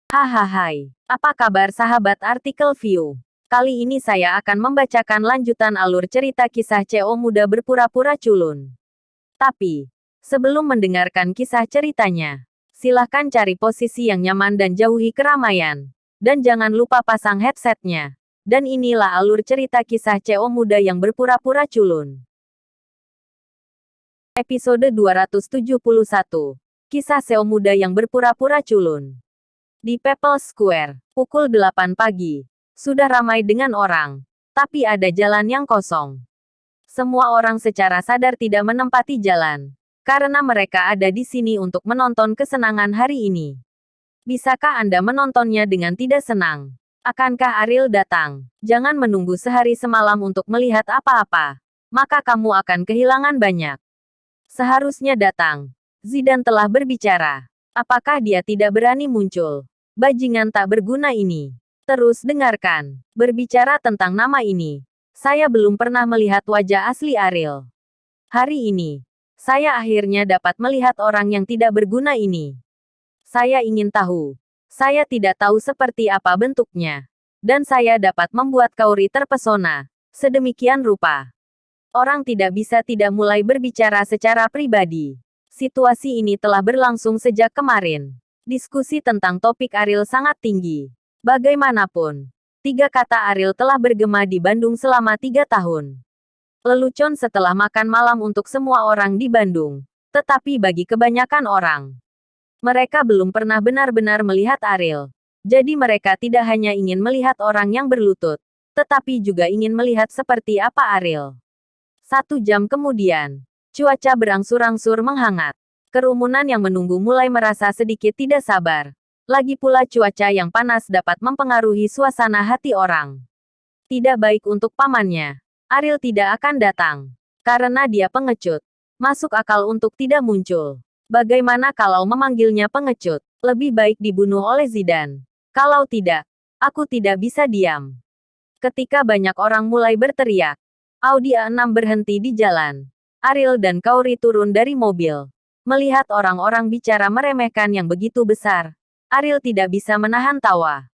Hahaha, apa kabar sahabat artikel view? Kali ini saya akan membacakan lanjutan alur cerita kisah CO muda berpura-pura culun. Tapi, sebelum mendengarkan kisah ceritanya, silahkan cari posisi yang nyaman dan jauhi keramaian. Dan jangan lupa pasang headsetnya. Dan inilah alur cerita kisah CO muda yang berpura-pura culun. Episode 271. Kisah CO muda yang berpura-pura culun. Di People Square, pukul 8 pagi. Sudah ramai dengan orang. Tapi ada jalan yang kosong. Semua orang secara sadar tidak menempati jalan. Karena mereka ada di sini untuk menonton kesenangan hari ini. Bisakah Anda menontonnya dengan tidak senang? Akankah Ariel datang? Jangan menunggu sehari semalam untuk melihat apa-apa. Maka kamu akan kehilangan banyak. Seharusnya datang. Zidane telah berbicara. Apakah dia tidak berani muncul? Bajingan tak berguna ini. Terus dengarkan. Berbicara tentang nama ini. Saya belum pernah melihat wajah asli Ariel. Hari ini, saya akhirnya dapat melihat orang yang tidak berguna ini. Saya ingin tahu. Saya tidak tahu seperti apa bentuknya. Dan saya dapat membuat Kaori terpesona. Sedemikian rupa. Orang tidak bisa tidak mulai berbicara secara pribadi. Situasi ini telah berlangsung sejak kemarin. Diskusi tentang topik Ariel sangat tinggi. Bagaimanapun, 3 kata Ariel telah bergema di Bandung selama 3 tahun. Lelucon setelah makan malam untuk semua orang di Bandung. Tetapi bagi kebanyakan orang, mereka belum pernah benar-benar melihat Ariel. Jadi mereka tidak hanya ingin melihat orang yang berlutut, tetapi juga ingin melihat seperti apa Ariel. 1 jam kemudian, cuaca berangsur-angsur menghangat. Kerumunan yang menunggu mulai merasa sedikit tidak sabar. Lagi pula cuaca yang panas dapat mempengaruhi suasana hati orang. Tidak baik untuk pamannya. Ariel tidak akan datang. Karena dia pengecut. Masuk akal untuk tidak muncul. Bagaimana kalau memanggilnya pengecut? Lebih baik dibunuh oleh Zidane. Kalau tidak, aku tidak bisa diam. Ketika banyak orang mulai berteriak, Audi A6 berhenti di jalan. Ariel dan Kaori turun dari mobil. Melihat orang-orang bicara meremehkan yang begitu besar, Ariel tidak bisa menahan tawa.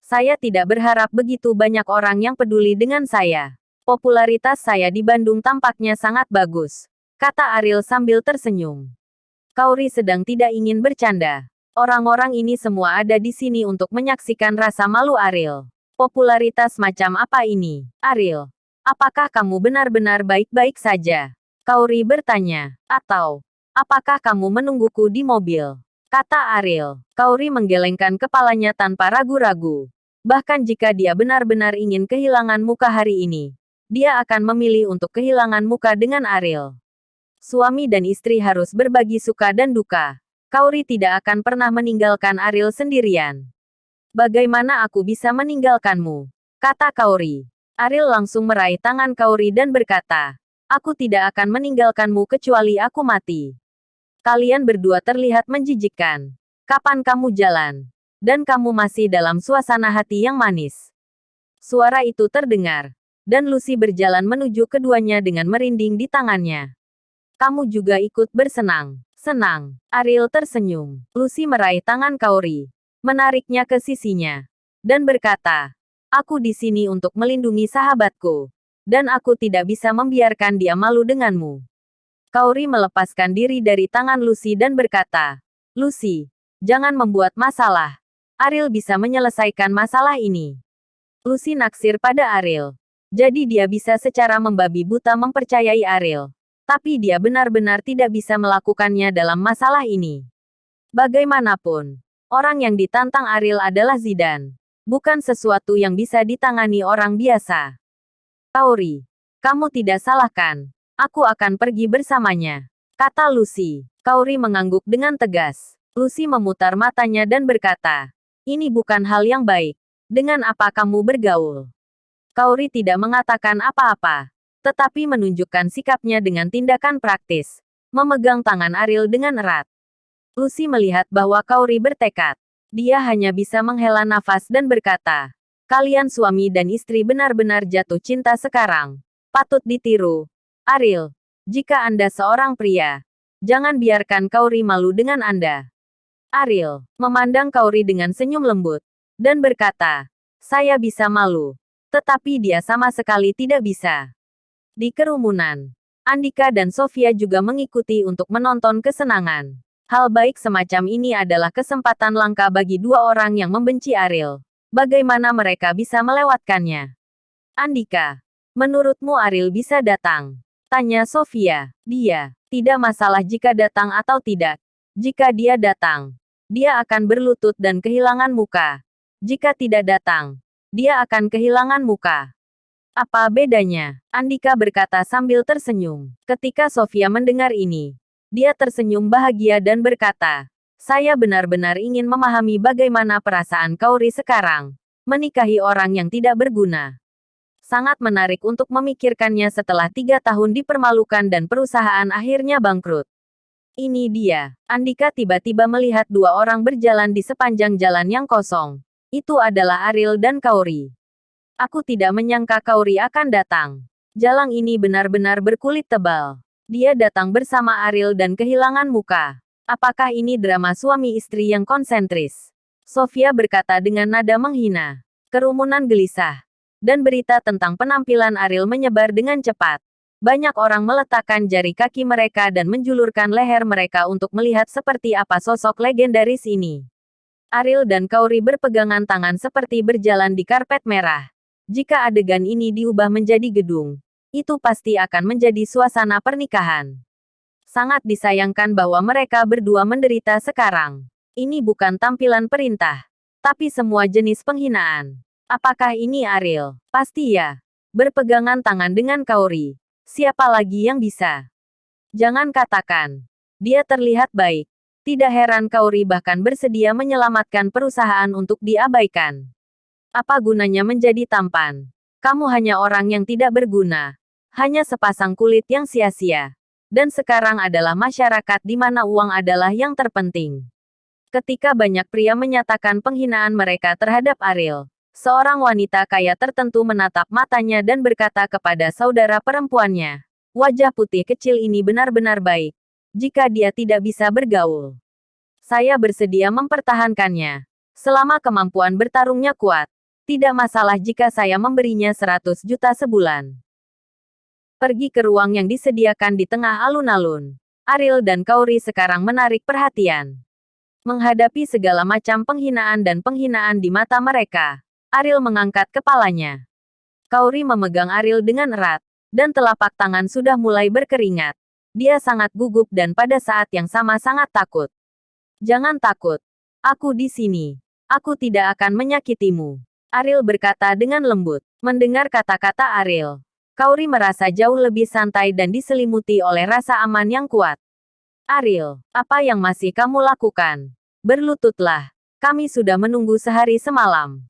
Saya tidak berharap begitu banyak orang yang peduli dengan saya. Popularitas saya di Bandung tampaknya sangat bagus, kata Ariel sambil tersenyum. Kaori sedang tidak ingin bercanda. Orang-orang ini semua ada di sini untuk menyaksikan rasa malu Ariel. Popularitas macam apa ini, Ariel? Apakah kamu benar-benar baik-baik saja? Kaori bertanya. Atau, apakah kamu menungguku di mobil? Kata Ariel. Kaori menggelengkan kepalanya tanpa ragu-ragu. Bahkan jika dia benar-benar ingin kehilangan muka hari ini, dia akan memilih untuk kehilangan muka dengan Ariel. Suami dan istri harus berbagi suka dan duka. Kaori tidak akan pernah meninggalkan Ariel sendirian. Bagaimana aku bisa meninggalkanmu? Kata Kaori. Ariel langsung meraih tangan Kaori dan berkata, aku tidak akan meninggalkanmu kecuali aku mati. Kalian berdua terlihat menjijikkan. Kapan kamu jalan? Dan kamu masih dalam suasana hati yang manis. Suara itu terdengar. Dan Lucy berjalan menuju keduanya dengan merinding di tangannya. Kamu juga ikut bersenang. Senang. Ariel tersenyum. Lucy meraih tangan Kaori. Menariknya ke sisinya. Dan berkata, aku di sini untuk melindungi sahabatku. Dan aku tidak bisa membiarkan dia malu denganmu. Kaori melepaskan diri dari tangan Lucy dan berkata, Lucy, jangan membuat masalah. Ariel bisa menyelesaikan masalah ini. Lucy naksir pada Ariel. Jadi dia bisa secara membabi buta mempercayai Ariel. Tapi dia benar-benar tidak bisa melakukannya dalam masalah ini. Bagaimanapun, orang yang ditantang Ariel adalah Zidane. Bukan sesuatu yang bisa ditangani orang biasa. Kaori, kamu tidak salah kan? Aku akan pergi bersamanya, kata Lucy. Kaori mengangguk dengan tegas. Lucy memutar matanya dan berkata, ini bukan hal yang baik. Dengan apa kamu bergaul? Kaori tidak mengatakan apa-apa, tetapi menunjukkan sikapnya dengan tindakan praktis. Memegang tangan Ariel dengan erat. Lucy melihat bahwa Kaori bertekad. Dia hanya bisa menghela nafas dan berkata, kalian suami dan istri benar-benar jatuh cinta sekarang. Patut ditiru. Ariel, jika Anda seorang pria, jangan biarkan Kaori malu dengan Anda. Ariel memandang Kaori dengan senyum lembut, dan berkata, saya bisa malu. Tetapi dia sama sekali tidak bisa. Di kerumunan, Andika dan Sofia juga mengikuti untuk menonton kesenangan. Hal baik semacam ini adalah kesempatan langka bagi dua orang yang membenci Ariel. Bagaimana mereka bisa melewatkannya? Andika, menurutmu Ariel bisa datang? Tanya Sofia. Dia tidak masalah jika datang atau tidak. Jika dia datang, dia akan berlutut dan kehilangan muka. Jika tidak datang, dia akan kehilangan muka. Apa bedanya? Andika berkata sambil tersenyum. Ketika Sofia mendengar ini, dia tersenyum bahagia dan berkata, saya benar-benar ingin memahami bagaimana perasaan Kaori sekarang. Menikahi orang yang tidak berguna. Sangat menarik untuk memikirkannya setelah 3 tahun dipermalukan dan perusahaan akhirnya bangkrut. Ini dia. Andika tiba-tiba melihat dua orang berjalan di sepanjang jalan yang kosong. Itu adalah Ariel dan Kaori. Aku tidak menyangka Kaori akan datang. Jalang ini benar-benar berkulit tebal. Dia datang bersama Ariel dan kehilangan muka. Apakah ini drama suami istri yang konsentris? Sofia berkata dengan nada menghina. Kerumunan gelisah. Dan berita tentang penampilan Ariel menyebar dengan cepat. Banyak orang meletakkan jari kaki mereka dan menjulurkan leher mereka untuk melihat seperti apa sosok legendaris ini. Ariel dan Kaori berpegangan tangan seperti berjalan di karpet merah. Jika adegan ini diubah menjadi gedung, itu pasti akan menjadi suasana pernikahan. Sangat disayangkan bahwa mereka berdua menderita sekarang. Ini bukan tampilan perintah, tapi semua jenis penghinaan. Apakah ini Ariel? Pasti ya. Berpegangan tangan dengan Kaori. Siapa lagi yang bisa? Jangan katakan. Dia terlihat baik. Tidak heran Kaori bahkan bersedia menyelamatkan perusahaan untuk diabaikan. Apa gunanya menjadi tampan? Kamu hanya orang yang tidak berguna. Hanya sepasang kulit yang sia-sia. Dan sekarang adalah masyarakat di mana uang adalah yang terpenting. Ketika banyak pria menyatakan penghinaan mereka terhadap Ariel, seorang wanita kaya tertentu menatap matanya dan berkata kepada saudara perempuannya, wajah putih kecil ini benar-benar baik. Jika dia tidak bisa bergaul, saya bersedia mempertahankannya. Selama kemampuan bertarungnya kuat, tidak masalah jika saya memberinya 100 juta sebulan. Pergi ke ruang yang disediakan di tengah alun-alun. Ariel dan Kaori sekarang menarik perhatian. Menghadapi segala macam penghinaan dan penghinaan di mata mereka, Ariel mengangkat kepalanya. Kaori memegang Ariel dengan erat, dan telapak tangan sudah mulai berkeringat. Dia sangat gugup dan pada saat yang sama sangat takut. Jangan takut. Aku di sini. Aku tidak akan menyakitimu. Ariel berkata dengan lembut. Mendengar kata-kata Ariel, Kaori merasa jauh lebih santai dan diselimuti oleh rasa aman yang kuat. Ariel, apa yang masih kamu lakukan? Berlututlah. Kami sudah menunggu sehari semalam.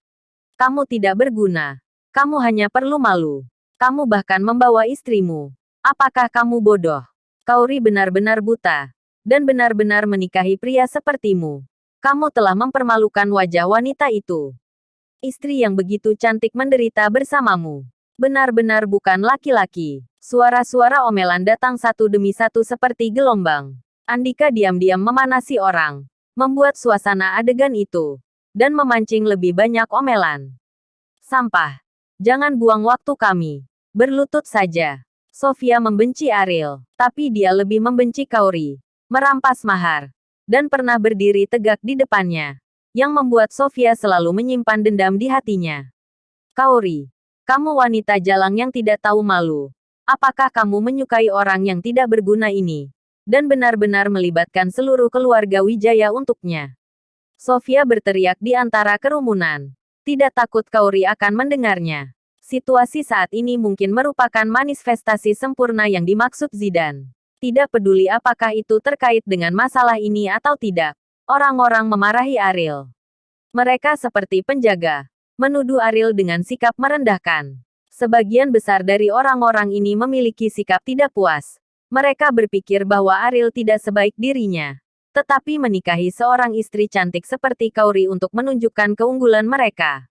Kamu tidak berguna. Kamu hanya perlu malu. Kamu bahkan membawa istrimu. Apakah kamu bodoh? Kaori benar-benar buta. Dan benar-benar menikahi pria sepertimu. Kamu telah mempermalukan wajah wanita itu. Istri yang begitu cantik menderita bersamamu. Benar-benar bukan laki-laki. Suara-suara omelan datang satu demi satu seperti gelombang. Andika diam-diam memanasi orang. Membuat suasana adegan itu. Dan memancing lebih banyak omelan. Sampah. Jangan buang waktu kami. Berlutut saja. Sofia membenci Ariel. Tapi dia lebih membenci Kaori. Merampas mahar. Dan pernah berdiri tegak di depannya. Yang membuat Sofia selalu menyimpan dendam di hatinya. Kaori. Kamu wanita jalang yang tidak tahu malu. Apakah kamu menyukai orang yang tidak berguna ini? Dan benar-benar melibatkan seluruh keluarga Wijaya untuknya. Sofia berteriak di antara kerumunan. Tidak takut Kaori akan mendengarnya. Situasi saat ini mungkin merupakan manifestasi sempurna yang dimaksud Zidan. Tidak peduli apakah itu terkait dengan masalah ini atau tidak. Orang-orang memarahi Ariel. Mereka seperti penjaga. Menuduh Ariel dengan sikap merendahkan. Sebagian besar dari orang-orang ini memiliki sikap tidak puas. Mereka berpikir bahwa Ariel tidak sebaik dirinya. Tetapi menikahi seorang istri cantik seperti Kaori untuk menunjukkan keunggulan mereka.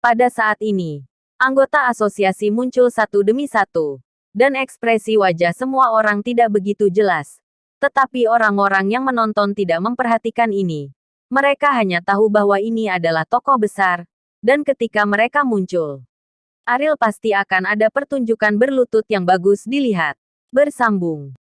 Pada saat ini, anggota asosiasi muncul satu demi satu. Dan ekspresi wajah semua orang tidak begitu jelas. Tetapi orang-orang yang menonton tidak memperhatikan ini. Mereka hanya tahu bahwa ini adalah tokoh besar, dan ketika mereka muncul, Ariel pasti akan ada pertunjukan berlutut yang bagus dilihat. Bersambung.